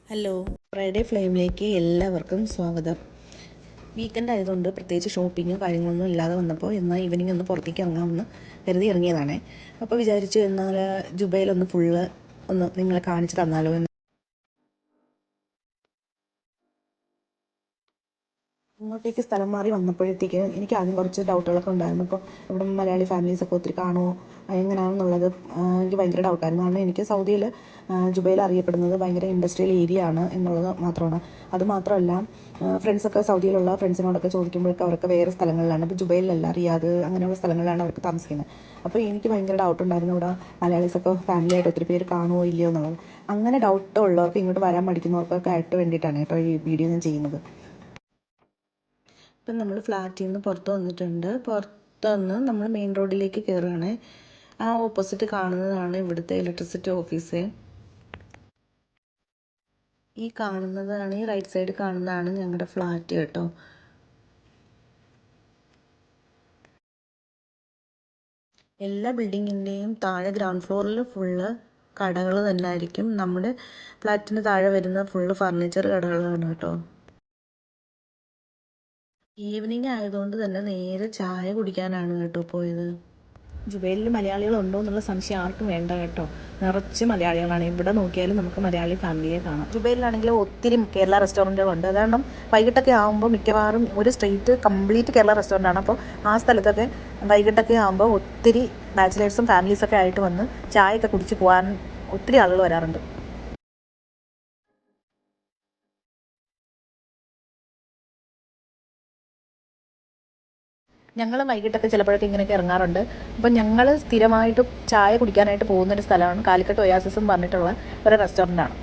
Hello, Friday ഫ്ലെയിമിലേക്ക് എല്ലാവർക്കും സ്വാഗതം. Weekend ആയതുകൊണ്ട് പ്രത്യേകിച്ച് ഷോപ്പിങ്ങും കാര്യങ്ങളൊന്നും ഇല്ലാതെ വന്നപ്പോൾ എന്നാൽ ഈവനിങ് ഒന്ന് പുറത്തേക്ക് ഇറങ്ങാമെന്ന് കരുതി ഇറങ്ങിയതാണേ. അപ്പോൾ വിചാരിച്ചു എന്നാൽ ജുബൈലൊന്ന് ഫുള്ള് ഒന്ന് നിങ്ങളെ കാണിച്ചു തന്നാലോ എന്ന്. ഇങ്ങോട്ടേക്ക് സ്ഥലം മാറി വന്നപ്പോഴത്തേക്ക് എനിക്ക് ആദ്യം കുറച്ച് ഡൗട്ടുകളൊക്കെ ഉണ്ടായിരുന്നു. ഇപ്പോൾ ഇവിടെ മലയാളി ഫാമിലീസൊക്കെ ഒത്തിരി കാണുമോ എങ്ങനെയാണെന്നുള്ളത് എനിക്ക് ഭയങ്കര ഡൗട്ടായിരുന്നു. കാരണം എനിക്ക് സൗദിയിൽ ജുബൈൽ അറിയപ്പെടുന്നത് ഭയങ്കര ഇൻഡസ്ട്രിയൽ ഏരിയ ആണ് എന്നുള്ളത് മാത്രമാണ്. അതുമാത്രമല്ല, ഫ്രണ്ട്സൊക്കെ സൗദിയിലുള്ള ഫ്രണ്ട്സിനോടൊക്കെ ചോദിക്കുമ്പോഴൊക്കെ അവർക്ക് വേറെ സ്ഥലങ്ങളിലാണ്, ഇപ്പോൾ ജുബൈലിലല്ല റിയാദ് അങ്ങനെയുള്ള സ്ഥലങ്ങളിലാണ് അവർക്ക് താമസിക്കുന്നത്. അപ്പോൾ എനിക്ക് ഭയങ്കര ഡൗട്ടുണ്ടായിരുന്നു ഇവിടെ മലയാളീസൊക്കെ ഫാമിലിയായിട്ട് ഒത്തിരി പേര് കാണുമോ ഇല്ലയോ എന്നുള്ളത്. അങ്ങനെ ഡൗട്ട് ഉള്ളവർക്ക് ഇങ്ങോട്ട് വരാൻ മടിക്കുന്നവർക്കൊക്കെ ആയിട്ട് വേണ്ടിയിട്ടാണ് കേട്ടോ ഈ വീഡിയോ ഞാൻ ചെയ്യുന്നത്. ഇപ്പം നമ്മൾ ഫ്ലാറ്റിൽ നിന്ന് പുറത്ത് വന്നിട്ടുണ്ട്. പുറത്ത് വന്ന് നമ്മൾ മെയിൻ റോഡിലേക്ക് കയറുകയാണ്. ആ ഓപ്പോസിറ്റ് കാണുന്നതാണ് ഇവിടുത്തെ ഇലക്ട്രിസിറ്റി ഓഫീസ്. ഈ കാണുന്നതാണ്, ഈ റൈറ്റ് സൈഡ് കാണുന്നതാണ് ഞങ്ങളുടെ ഫ്ലാറ്റ് കേട്ടോ. എല്ലാ ബിൽഡിങ്ങിൻ്റെയും താഴെ ഗ്രൗണ്ട് ഫ്ലോറിൽ ഫുള്ള് കടകൾ തന്നെ ആയിരിക്കും. നമ്മുടെ ഫ്ലാറ്റിന് താഴെ വരുന്ന ഫുള്ള് ഫർണിച്ചർ കടകളാണ് കേട്ടോ. ഈവനിങ് ആയതുകൊണ്ട് തന്നെ നേരെ ചായ കുടിക്കാനാണ് കേട്ടോ പോയത്. ജുബൈലിൽ മലയാളികളുണ്ടോ എന്നുള്ള സംശയം ആർക്കും വേണ്ട കേട്ടോ. നിറച്ച് മലയാളികളാണ്. ഇവിടെ നോക്കിയാലും നമുക്ക് മലയാളി ഫാമിലിയെ കാണാം. ജുബൈലിലാണെങ്കിൽ ഒത്തിരി കേരള റെസ്റ്റോറൻറ്റുകളുണ്ട്. അതാണ് വൈകിട്ടൊക്കെ ആകുമ്പോൾ മിക്കവാറും ഒരു സ്ട്രീറ്റ് കംപ്ലീറ്റ് കേരള റെസ്റ്റോറൻ്റാണ്. അപ്പോൾ ആ സ്ഥലത്തൊക്കെ വൈകിട്ടൊക്കെ ആകുമ്പോൾ ഒത്തിരി ബാച്ചിലേഴ്സും ഫാമിലീസൊക്കെ ആയിട്ട് വന്ന് ചായയൊക്കെ കുടിച്ച് പോകാൻ ഒത്തിരി ആളുകൾ വരാറുണ്ട്. ഞങ്ങൾ വൈകിട്ടൊക്കെ ചിലപ്പോഴൊക്കെ ഇങ്ങനെയൊക്കെ ഇറങ്ങാറുണ്ട്. അപ്പം ഞങ്ങൾ സ്ഥിരമായിട്ട് ചായ കുടിക്കാനായിട്ട് പോകുന്നൊരു സ്ഥലമാണ് കാലിക്കട്ട് ഒയാസിസ് എന്ന് പറഞ്ഞിട്ടുള്ള ഒരു റെസ്റ്റോറൻ്റാണ്.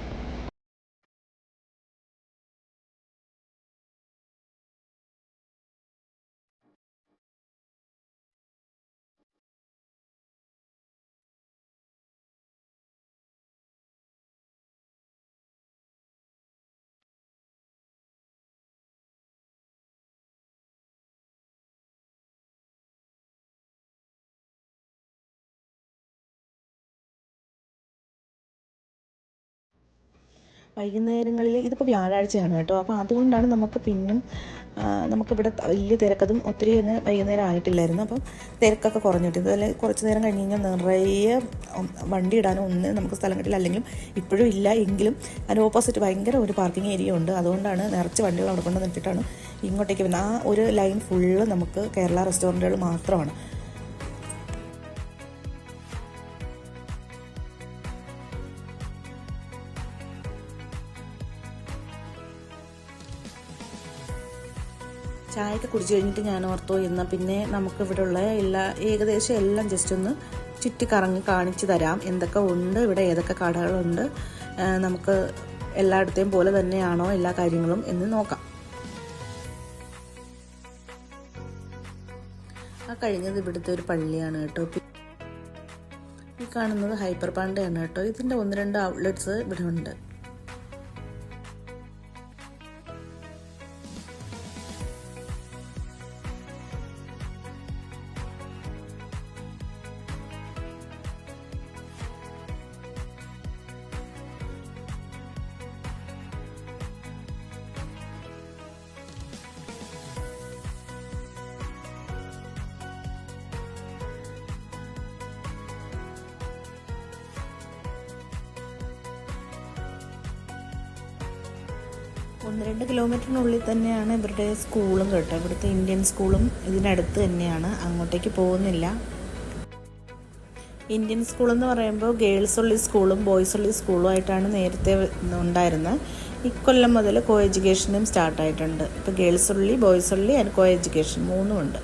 വൈകുന്നേരങ്ങളിൽ ഇതിപ്പോൾ വ്യാഴാഴ്ചയാണ് കേട്ടോ. അപ്പോൾ അതുകൊണ്ടാണ് നമുക്ക് പിന്നും നമുക്കിവിടെ വലിയ തിരക്കതും ഒത്തിരി തന്നെ വൈകുന്നേരം ആയിട്ടില്ലായിരുന്നു. അപ്പം തിരക്കൊക്കെ കുറഞ്ഞിട്ട് ഇതുപോലെ കുറച്ച് നേരം കഴിഞ്ഞ് കഴിഞ്ഞാൽ നിറയെ വണ്ടി ഇടാനും ഒന്നും നമുക്ക് സ്ഥലം കിട്ടില്ല. അല്ലെങ്കിലും ഇപ്പോഴും ഇല്ല എങ്കിലും അതിന് ഓപ്പോസിറ്റ് ഭയങ്കര ഒരു പാർക്കിംഗ് ഏരിയ ഉണ്ട്. അതുകൊണ്ടാണ് നിറച്ച് വണ്ടികൾ അവിടെ കൊണ്ട് നിർത്തിയിട്ടാണ് ഇങ്ങോട്ടേക്ക് വരുന്നത്. ആ ഒരു ലൈൻ ഫുള്ള് നമുക്ക് കേരള റെസ്റ്റോറൻറ്റുകൾ മാത്രമാണ്. ചായയൊക്കെ കുടിച്ച് കഴിഞ്ഞിട്ട് ഞാൻ ഓർത്തു എന്നാൽ പിന്നെ നമുക്കിവിടെ ഉള്ള ഏകദേശം എല്ലാം ജസ്റ്റ് ഒന്ന് ചുറ്റിക്കറങ്ങി കാണിച്ചു തരാം. എന്തൊക്കെ ഉണ്ട് ഇവിടെ, ഏതൊക്കെ കടകളുണ്ട്, നമുക്ക് എല്ലായിടത്തെയും പോലെ തന്നെയാണോ എല്ലാ കാര്യങ്ങളും എന്ന് നോക്കാം. ആ കഴിഞ്ഞത് ഇവിടുത്തെ ഒരു പള്ളിയാണ് കേട്ടോ. ഈ കാണുന്നത് ഹൈപ്പർ പാണ്ടയാണ് കേട്ടോ. ഇതിൻ്റെ 1-2 ഔട്ട്ലെറ്റ്സ് ഇവിടെ ഉണ്ട്. ഒന്ന് 2 കിലോമീറ്ററിനുള്ളിൽ തന്നെയാണ് ഇവരുടെ സ്കൂളും കേട്ടോ. ഇവിടുത്തെ ഇന്ത്യൻ സ്കൂളും ഇതിനടുത്ത് തന്നെയാണ്, അങ്ങോട്ടേക്ക് പോകുന്നില്ല. ഇന്ത്യൻ സ്കൂളെന്ന് പറയുമ്പോൾ ഗേൾസ് ഉള്ളി സ്കൂളും ബോയ്സ് ഉള്ളി സ്കൂളും ആയിട്ടാണ് നേരത്തെ ഉണ്ടായിരുന്നത്. ഇക്കൊല്ലം മുതൽ കോ എഡ്യൂക്കേഷനും സ്റ്റാർട്ടായിട്ടുണ്ട്. ഇപ്പോൾ ഗേൾസ് ഉള്ളി, ബോയ്സ് ഉള്ളി ആൻഡ് കോ എഡ്യൂക്കേഷൻ 3 ഉണ്ട്.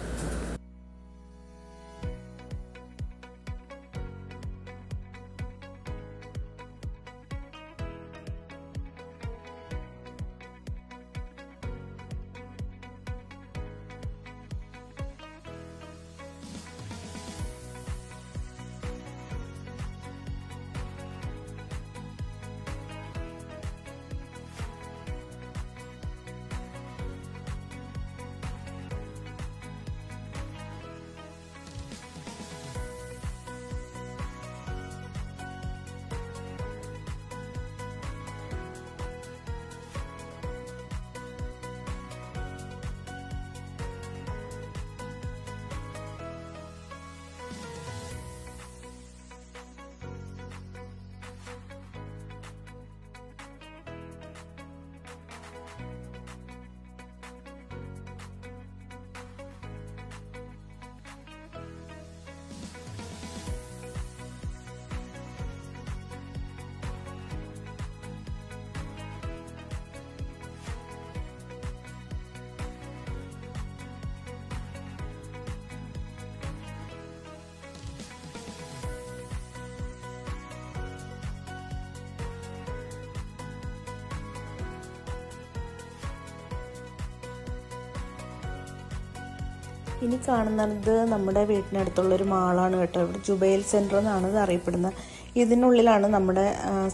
ഇനി കാണുന്നത് നമ്മുടെ വീട്ടിനടുത്തുള്ളൊരു മാളാണ് കേട്ടോ. ഇവിടെ ജുബൈൽ സെൻറ്റർ എന്നാണ് ഇത് അറിയപ്പെടുന്നത്. ഇതിനുള്ളിലാണ് നമ്മുടെ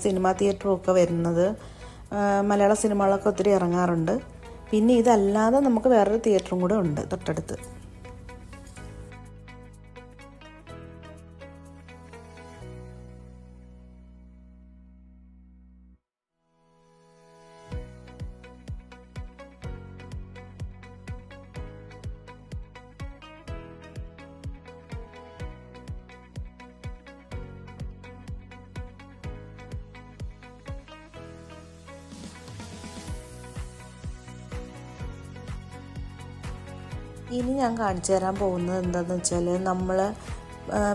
സിനിമ തിയേറ്ററും ഒക്കെ വരുന്നത്. മലയാള സിനിമകളൊക്കെ ഒത്തിരി ഇറങ്ങാറുണ്ട്. പിന്നെ ഇതല്ലാതെ നമുക്ക് വേറൊരു തിയേറ്ററും കൂടെ ഉണ്ട് തൊട്ടടുത്ത്. ഇനി ഞാൻ കാണിച്ചു തരാൻ പോകുന്നത് എന്താണെന്ന് വെച്ചാൽ, നമ്മൾ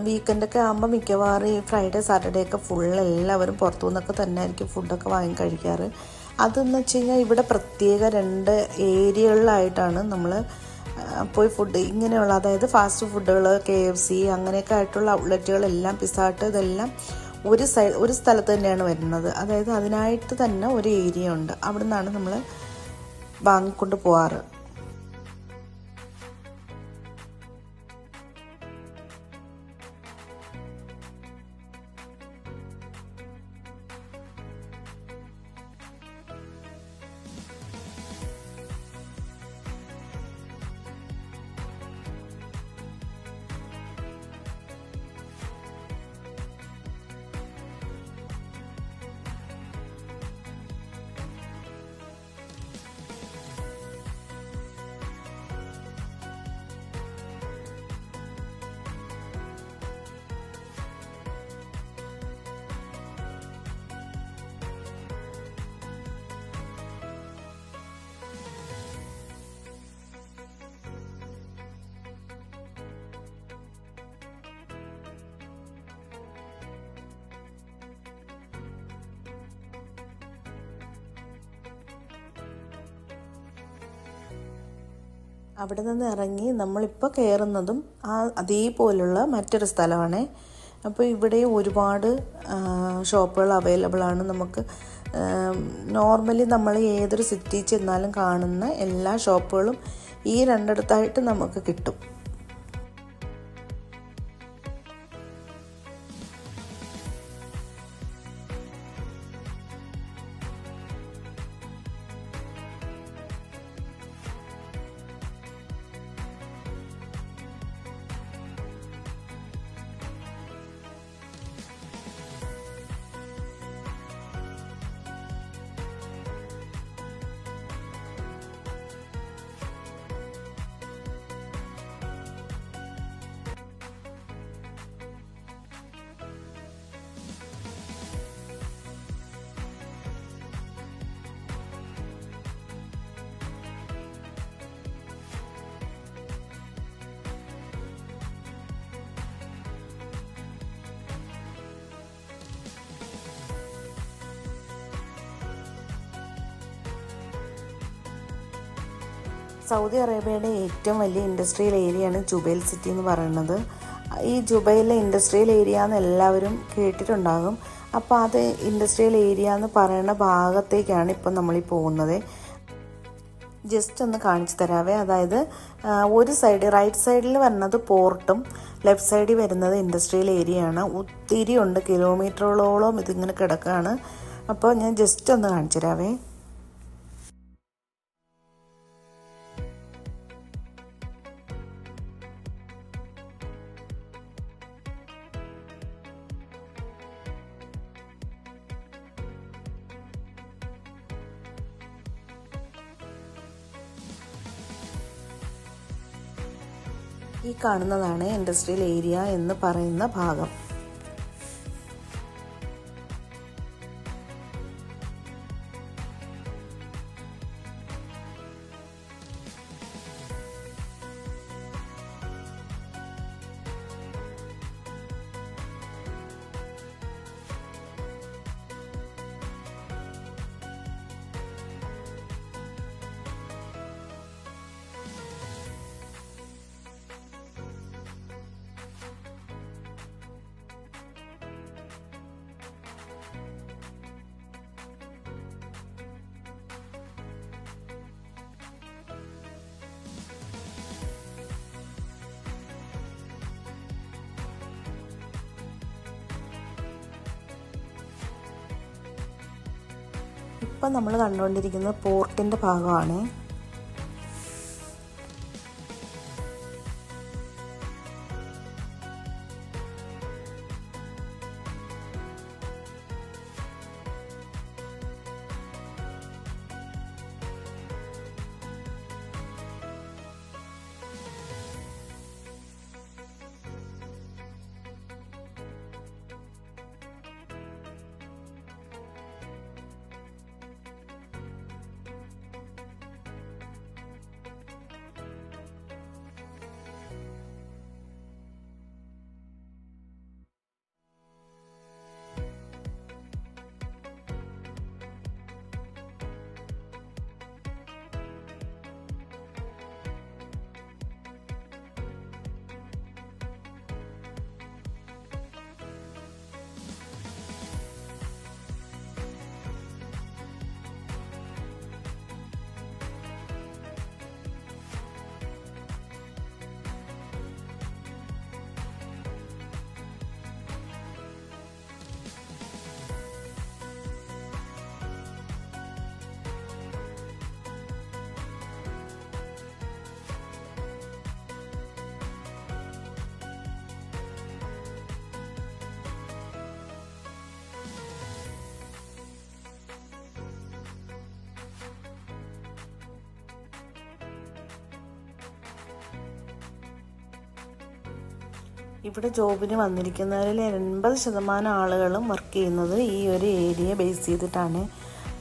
വീക്കെൻഡൊക്കെ ആകുമ്പോൾ മിക്കവാറും ഈ ഫ്രൈഡേ സാറ്റർഡേ ഒക്കെ ഫുൾ എല്ലാവരും പുറത്തു നിന്നൊക്കെ തന്നെ ആയിരിക്കും ഫുഡൊക്കെ വാങ്ങി കഴിക്കാറ്. അതെന്ന് വെച്ച് കഴിഞ്ഞാൽ ഇവിടെ പ്രത്യേക 2 ഏരിയകളിലായിട്ടാണ് നമ്മൾ പോയി ഫുഡ് ഇങ്ങനെയുള്ള, അതായത് ഫാസ്റ്റ് ഫുഡുകൾ, KFC അങ്ങനെയൊക്കെ ആയിട്ടുള്ള ഔട്ട്ലെറ്റുകളെല്ലാം, പിസ്സ ഹട്ട്, ഇതെല്ലാം ഒരു സ്ഥലത്ത് തന്നെയാണ് വരുന്നത്. അതായത് അതിനായിട്ട് തന്നെ ഒരു ഏരിയ ഉണ്ട്. അവിടെ നിന്നാണ് നമ്മൾ വാങ്ങിക്കൊണ്ട് പോകാറ്. അവിടെ നിന്ന് ഇറങ്ങി നമ്മളിപ്പോൾ കയറുന്നതും അതേപോലുള്ള മറ്റൊരു സ്ഥലമാണ്. അപ്പോൾ ഇവിടെ ഒരുപാട് ഷോപ്പുകൾ അവൈലബിൾ ആണ്. നമുക്ക് നോർമലി നമ്മൾ ഏതൊരു സിറ്റിയിൽ ചെന്നാലും കാണുന്ന എല്ലാ ഷോപ്പുകളും ഈ രണ്ടിടത്തായിട്ട് നമുക്ക് കിട്ടും. സൗദി അറേബ്യയുടെ ഏറ്റവും വലിയ ഇൻഡസ്ട്രിയൽ ഏരിയയാണ് ജുബൈൽ സിറ്റി എന്ന് പറയുന്നത്. ഈ ജുബൈലിലെ ഇൻഡസ്ട്രിയൽ ഏരിയ എന്ന് എല്ലാവരും കേട്ടിട്ടുണ്ടാകും. അപ്പോൾ അത് ഇൻഡസ്ട്രിയൽ ഏരിയ എന്ന് പറയുന്ന ഭാഗത്തേക്കാണ് ഇപ്പം നമ്മളീ പോകുന്നത്. ജസ്റ്റ് ഒന്ന് കാണിച്ചു തരാവേ. അതായത് ഒരു സൈഡ് റൈറ്റ് സൈഡിൽ വരുന്നത് പോർട്ടും ലെഫ്റ്റ് സൈഡിൽ വരുന്നത് ഇൻഡസ്ട്രിയൽ ഏരിയയാണ്. ഒത്തിരി ഉണ്ട്, കിലോമീറ്ററുകളോളം ഇതിങ്ങനെ കിടക്കുകയാണ്. അപ്പോൾ ഞാൻ ജസ്റ്റ് ഒന്ന് കാണിച്ചു തരാവേ. ഈ കാണുന്നതാണ് ഇൻഡസ്ട്രിയൽ ഏരിയ എന്ന് പറയുന്ന ഭാഗം. ഇപ്പം നമ്മൾ കണ്ടുകൊണ്ടിരിക്കുന്നത് പോർട്ടിൻ്റെ ഭാഗമാണ്. ഇവിടെ ജോബിന് വന്നിരിക്കുന്നവരിൽ 80% ആളുകളും വർക്ക് ചെയ്യുന്നത് ഈ ഒരു ഏരിയ ബേസ് ചെയ്തിട്ടാണ്.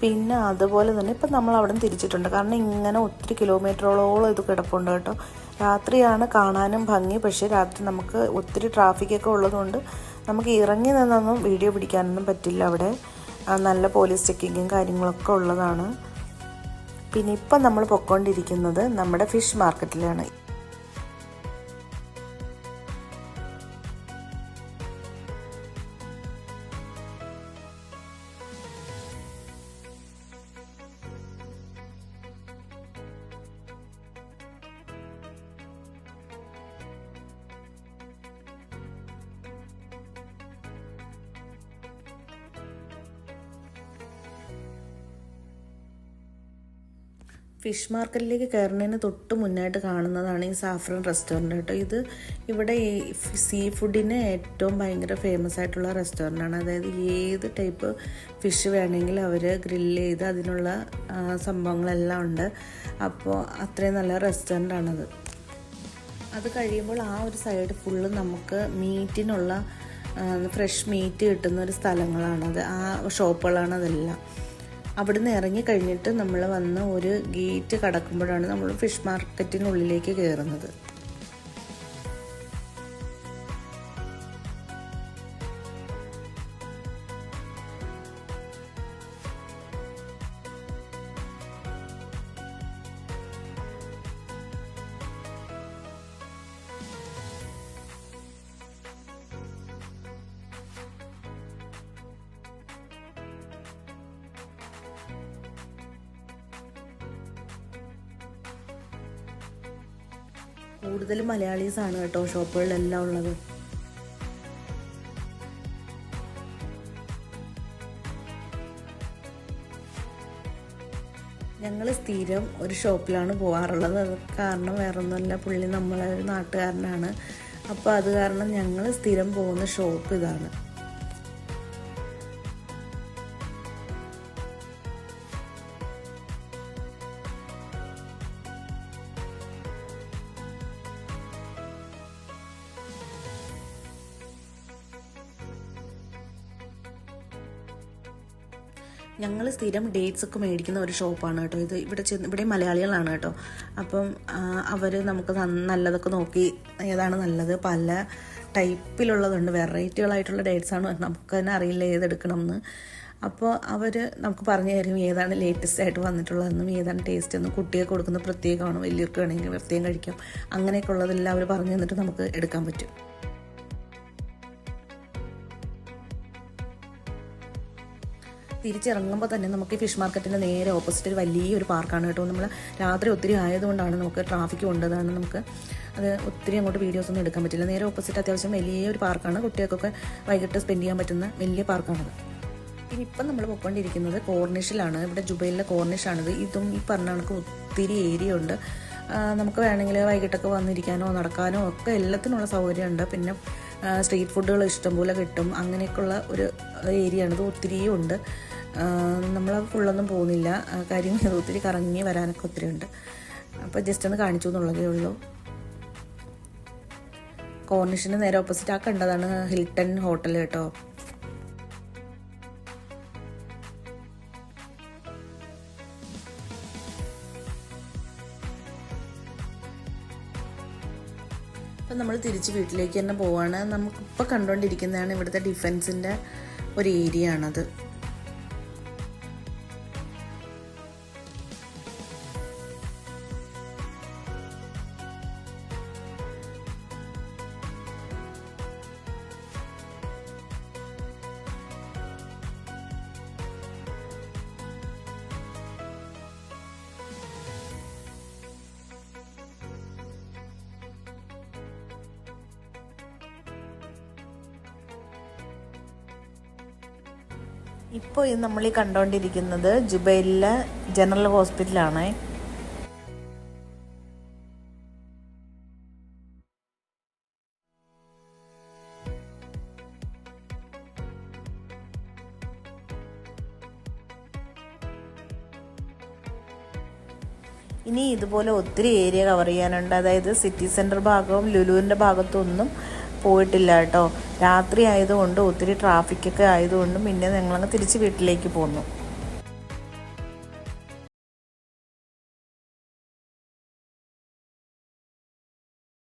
പിന്നെ അതുപോലെ തന്നെ ഇപ്പം നമ്മൾ അവിടെ നിന്ന് തിരിച്ചിട്ടുണ്ട്. കാരണം ഇങ്ങനെ ഒത്തിരി കിലോമീറ്ററോളം ഇത് കിടപ്പുണ്ട് കേട്ടോ. രാത്രിയാണ് കാണാനും ഭംഗി. പക്ഷേ രാത്രി നമുക്ക് ഒത്തിരി ട്രാഫിക്കൊക്കെ ഉള്ളതുകൊണ്ട് നമുക്ക് ഇറങ്ങി നിന്നൊന്നും വീഡിയോ പിടിക്കാനൊന്നും പറ്റില്ല. അവിടെ നല്ല പോലീസ് ചെക്കിങ്ങും കാര്യങ്ങളൊക്കെ ഉള്ളതാണ്. പിന്നെ ഇപ്പം നമ്മൾ പൊയ്ക്കൊണ്ടിരിക്കുന്നത് നമ്മുടെ ഫിഷ് മാർക്കറ്റിലാണ്. ഫിഷ് മാർക്കറ്റിലേക്ക് കയറുന്നതിന് തൊട്ട് മുന്നായിട്ട് കാണുന്നതാണ് ഈ സാഫ്രൻ റെസ്റ്റോറൻറ്റ് കേട്ടോ. ഇത് ഇവിടെ ഈ സീ ഫുഡിന് ഏറ്റവും ഭയങ്കര ഫേമസ് ആയിട്ടുള്ള റെസ്റ്റോറൻ്റാണ്. അതായത് ഏത് ടൈപ്പ് ഫിഷ് വേണമെങ്കിലും അവർ ഗ്രില്ല് ചെയ്ത് അതിനുള്ള സംഭവങ്ങളെല്ലാം ഉണ്ട്. അപ്പോൾ അത്രയും നല്ല റെസ്റ്റോറൻ്റാണത്. അത് കഴിയുമ്പോൾ ആ ഒരു സൈഡ് ഫുള്ള് നമുക്ക് മീറ്റിനുള്ള ഫ്രഷ് മീറ്റ് കിട്ടുന്ന ഒരു സ്ഥലങ്ങളാണത്. ആ ഷോപ്പുകളാണ് അതെല്ലാം. അവിടുന്ന് ഇറങ്ങി കഴിഞ്ഞിട്ട് നമ്മൾ വന്ന് ഒരു ഗേറ്റ് കടക്കുമ്പോഴാണ് നമ്മൾ ഫിഷ് മാർക്കറ്റിനുള്ളിലേക്ക് കയറുന്നത്. കൂടുതലും മലയാളീസാണ് കേട്ടോ ഷോപ്പുകളിലെല്ലാം ഉള്ളത്. ഞങ്ങൾ സ്ഥിരം ഒരു ഷോപ്പിലാണ് പോകാറുള്ളത്. അത് കാരണം വേറൊന്നുമല്ല, പുള്ളി നമ്മളെ ഒരു നാട്ടുകാരനാണ്. അപ്പോൾ അത് കാരണം ഞങ്ങൾ സ്ഥിരം പോകുന്ന ഷോപ്പ് ഇതാണ്. ഞങ്ങൾ സ്ഥിരം ഡേറ്റ്സ് ഒക്കെ മേടിക്കുന്ന ഒരു ഷോപ്പാണ് കേട്ടോ ഇത്. ഇവിടെ മലയാളികളാണ് കേട്ടോ. അപ്പം അവർ നമുക്ക് നല്ലതൊക്കെ നോക്കി ഏതാണ് നല്ലത്, പല ടൈപ്പിലുള്ളതുണ്ട്, വെറൈറ്റികളായിട്ടുള്ള ഡേറ്റ്സാണ്. നമുക്ക് തന്നെ അറിയില്ല ഏതെടുക്കണം എന്ന്. അപ്പോൾ അവർ നമുക്ക് പറഞ്ഞു തരും ഏതാണ് ലേറ്റസ്റ്റ് ആയിട്ട് വന്നിട്ടുള്ളതെന്നും ഏതാണ് ടേസ്റ്റ് എന്നും. കുട്ടികൾക്ക് കൊടുക്കുന്ന പ്രത്യേകമാണ്, വലിയവർക്ക് വേണമെങ്കിൽ പ്രത്യേകം കഴിക്കാം. അങ്ങനെയൊക്കെ ഉള്ളതെല്ലാം അവർ പറഞ്ഞു തന്നിട്ട് നമുക്ക് എടുക്കാൻ പറ്റും. തിരിച്ചിറങ്ങുമ്പോൾ തന്നെ നമുക്ക് ഫിഷ് മാർക്കറ്റിൻ്റെ നേരെ ഓപ്പോസിറ്റ് ഒരു വലിയൊരു പാർക്കാണ് കേട്ടോ. നമ്മൾ രാത്രി ഒത്തിരി ആയതുകൊണ്ടാണ് നമുക്ക് ട്രാഫിക് കൊണ്ടതാണ് നമുക്ക് അത് ഒത്തിരി അങ്ങോട്ട് വീഡിയോസൊന്നും എടുക്കാൻ പറ്റില്ല. നേരെ ഓപ്പോസിറ്റ് അത്യാവശ്യം വലിയൊരു പാർക്കാണ്. കുട്ടികൾക്കൊക്കെ വൈകിട്ട് സ്പെൻഡ് ചെയ്യാൻ പറ്റുന്ന വലിയ പാർക്കാണത്. പിന്നെ ഇപ്പം നമ്മൾ പോയിക്കൊണ്ടിരിക്കുന്നത് കോർണിഷിലാണ്. ഇവിടെ ജുബൈലിലെ കോർണിഷാണിത്. ഇതും ഈ പറഞ്ഞ കണക്ക് ഒത്തിരി ഏരിയ ഉണ്ട്. നമുക്ക് വേണമെങ്കിൽ വൈകിട്ടൊക്കെ വന്നിരിക്കാനോ നടക്കാനോ ഒക്കെ എല്ലാത്തിനുള്ള സൗകര്യമുണ്ട്. പിന്നെ സ്ട്രീറ്റ് ഫുഡുകൾ ഇഷ്ടംപോലെ കിട്ടും. അങ്ങനെയൊക്കെയുള്ള ഒരു ഏരിയയാണിത്. ഒത്തിരിയും ഉണ്ട്. നമ്മൾ ഫുള്ളൊന്നും പോകുന്നില്ല, കാര്യം ഒത്തിരി കറങ്ങി വരാനൊക്കെ ഒത്തിരി ഉണ്ട്. അപ്പോൾ ജസ്റ്റ് ഒന്ന് കാണിച്ചു എന്നുള്ളതേ ഉള്ളൂ. കോർണിഷിന് നേരെ ഓപ്പോസിറ്റ് ആ കണ്ടതാണ് ഹിൽട്ടൺ ഹോട്ടൽ കേട്ടോ. അപ്പം നമ്മൾ തിരിച്ച് വീട്ടിലേക്ക് തന്നെ പോവാണ്. നമുക്കിപ്പോൾ കണ്ടുകൊണ്ടിരിക്കുന്നതാണ് ഇവിടുത്തെ ഡിഫൻസിൻ്റെ ഒരു ഏരിയ ആണത്. ഇപ്പോൾ നമ്മൾ ഈ കണ്ടുകൊണ്ടിരിക്കുന്നത് ജുബൈലിലെ ജനറൽ ഹോസ്പിറ്റലാണ്. ഇനി ഇതുപോലെ ഒത്തിരി ഏരിയ കവർ ചെയ്യാനുണ്ട്. അതായത് സിറ്റി സെൻറ്റർ ഭാഗവും ലുലുവിൻ്റെ ഭാഗത്തൊന്നും പോയിട്ടില്ല കേട്ടോ. രാത്രി ആയതുകൊണ്ട് ഒത്തിരി ട്രാഫിക്കൊക്കെ ആയതുകൊണ്ടും പിന്നെ ഞങ്ങളങ്ങ് തിരിച്ച് വീട്ടിലേക്ക് പോന്നു.